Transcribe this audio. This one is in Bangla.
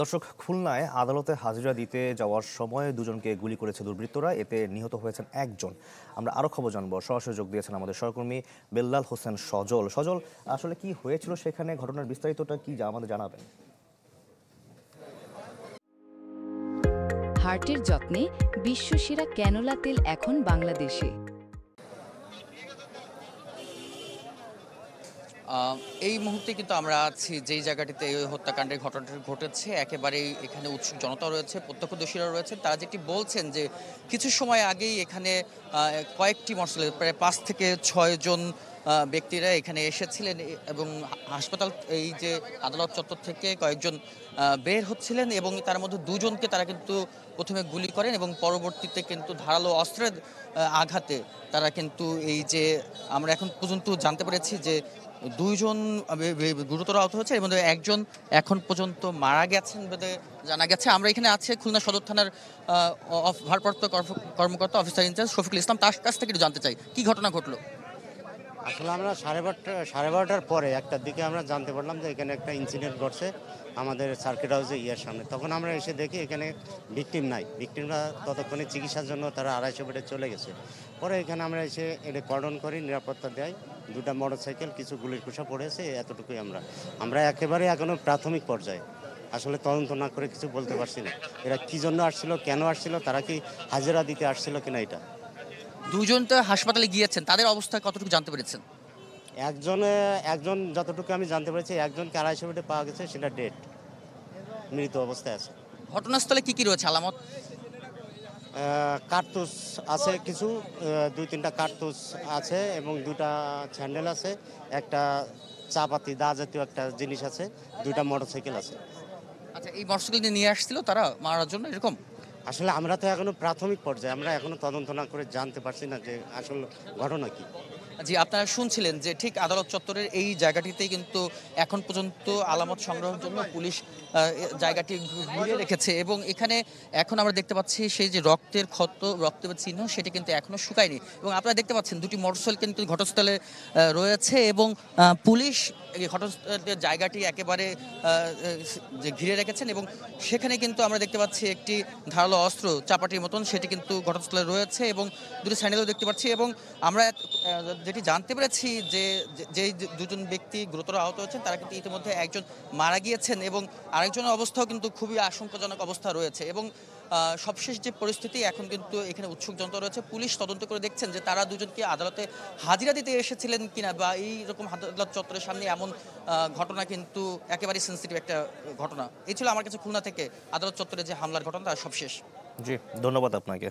দর্শক, খুলনায় আদালতে হাজিরা দিতে যাওয়ার সময় দুজনকে গুলি করেছে দুর্বৃত্তরা। এতে নিহত হয়েছেন একজন। আমরা আরো খবর জানবো। সরাসরি যোগ দিয়েছেন আমাদের সহকর্মী বেল্লাল হোসেন সজল। সজল, আসলে কি হয়েছিল সেখানে, ঘটনার বিস্তারিতটা কি আমাদের জানাবেন? হার্টের যত্নে বিশ্বসেরা ক্যানোলা তেল এখন বাংলাদেশে। এই মুহূর্তে কিন্তু আমরা আছি যেই জায়গাটিতে এই হত্যাকাণ্ডের ঘটনাটি ঘটেছে। একেবারেই এখানে উৎসুক জনতা রয়েছে, প্রত্যক্ষদর্শীরা রয়েছেন। তারা যেটি বলছেন যে কিছু সময় আগেই এখানে কয়েকটি মোটরসাইকেল প্রায় ৫ থেকে ৬ জন ব্যক্তিরা এখানে এসেছিলেন এবং হাসপাতাল এই যে আদালত চত্বর থেকে কয়েকজন বের হচ্ছিলেন এবং তার মধ্যে দুজনকে তারা কিন্তু প্রথমে গুলি করেন এবং পরবর্তীতে কিন্তু ধারালো অস্ত্রের আঘাতে তারা কিন্তু এই যে আমরা এখন পর্যন্ত জানতে পেরেছি যে দুইজন গুরুতর আহত হয়েছে, এর মধ্যে একজন এখন পর্যন্ত মারা গেছেন বলে জানা গেছে। আমরা এখানে আছি খুলনা সদর থানার ভারপ্রাপ্ত কর্মকর্তা অফিসার ইনচার্জ শফিকুল ইসলাম। তার কাছ থেকে একটু জানতে চাই কি ঘটনা ঘটলো। আসলে আমরা সাড়ে বারোটার পরে একটার দিকে আমরা জানতে পারলাম যে এখানে একটা ইনসিডেন্ট ঘটছে আমাদের সার্কিট হাউসে ইয়ার সামনে। তখন আমরা এসে দেখি এখানে ভিকটিম নাই। ভিকটিমরা ততক্ষণে চিকিৎসার জন্য তারা 250 বেডে চলে গেছে। পরে এখানে আমরা এসে এটা কর্ডন করি, নিরাপত্তা দেয়। দুটা মোটরসাইকেল, কিছু গুলির কুশা পড়েছে, এতটুকুই। আমরা একেবারে এখনো প্রাথমিক পর্যায়ে, আসলে তদন্ত না করে কিছু বলতে পারছি না। এরা কী জন্য আসছিল, কেন আসছিল, তারা কি হাজিরা দিতে আসছিল কিনা এটা। দুজন তো হাসপাতালে গিয়েছেন, তাদের অবস্থা কতটুকু জানতে পেরেছেন? একজন যতটুকু আমি জানতে পেরেছি, একজনকে 250 বেডে পাওয়া গেছে, সেটা ডেড, মৃত অবস্থায় আছে। ঘটনাস্থলে কি কি রয়েছে আলামত? কার্তুস আছে কিছু, 2-3টা কার্তুস আছে এবং 2টা স্যান্ডেল আছে, একটা চাপাতি দা জাতীয় একটা জিনিস আছে, 2টা মোটরসাইকেল আছে। আচ্ছা, এই মোটরসাইকেল নিয়ে আসছিল তারা মারার জন্য এরকম? আসলে আমরা তো এখনো প্রাথমিক পর্যায়ে, আমরা এখনো তদন্ত না করে জানতে পারছি না যে আসলে ঘটনা কি। জি, আপনারা শুনছিলেন যে ঠিক আদালত চত্বরের এই জায়গাটিতেই কিন্তু এখন পর্যন্ত আলামত সংগ্রহের জন্য পুলিশ জায়গাটি ঘুরে রেখেছে এবং এখানে এখন আমরা দেখতে পাচ্ছি সেই যে রক্তের ক্ষত, রক্তের চিহ্ন, সেটি কিন্তু এখনো শুকায়নি এবং আপনারা দেখতে পাচ্ছেন দুটি মোটরসাইকেল কিন্তু ঘটনাস্থলে রয়েছে এবং পুলিশ এই ঘটনাস্থলের জায়গাটি একেবারে যে ঘিরে রেখেছেন এবং সেখানে কিন্তু আমরা দেখতে পাচ্ছি একটি ধারালো অস্ত্র চাপাটির মতন, সেটি কিন্তু ঘটনাস্থলে রয়েছে এবং দুটি স্যান্ডেলও দেখতে পাচ্ছি এবং আমরা যেটি জানতে পেরেছি যে যেই দুজন ব্যক্তি গুরুতর আহত হয়েছেন তারা কিন্তু ইতিমধ্যে একজন মারা গিয়েছেন এবং আরেকজনের অবস্থাও কিন্তু খুবই আশঙ্কাজনক অবস্থা রয়েছে এবং সবশেষ যে পরিস্থিতি, এখন কিন্তু এখানে উৎসুক জনতা রয়েছে। পুলিশ তদন্ত করে দেখছেন যে তারা দুজনকে আদালতে হাজিরা দিতে এসেছিলেন কিনা বা এইরকম আদালত চত্বরের সামনে এমন ঘটনা কিন্তু একেবারেই সেন্সিটিভ একটা ঘটনা। এই ছিল আমার কাছে খুলনা থেকে আদালত চত্বরে যে হামলার ঘটনা তার সবশেষ। জি, ধন্যবাদ আপনাকে।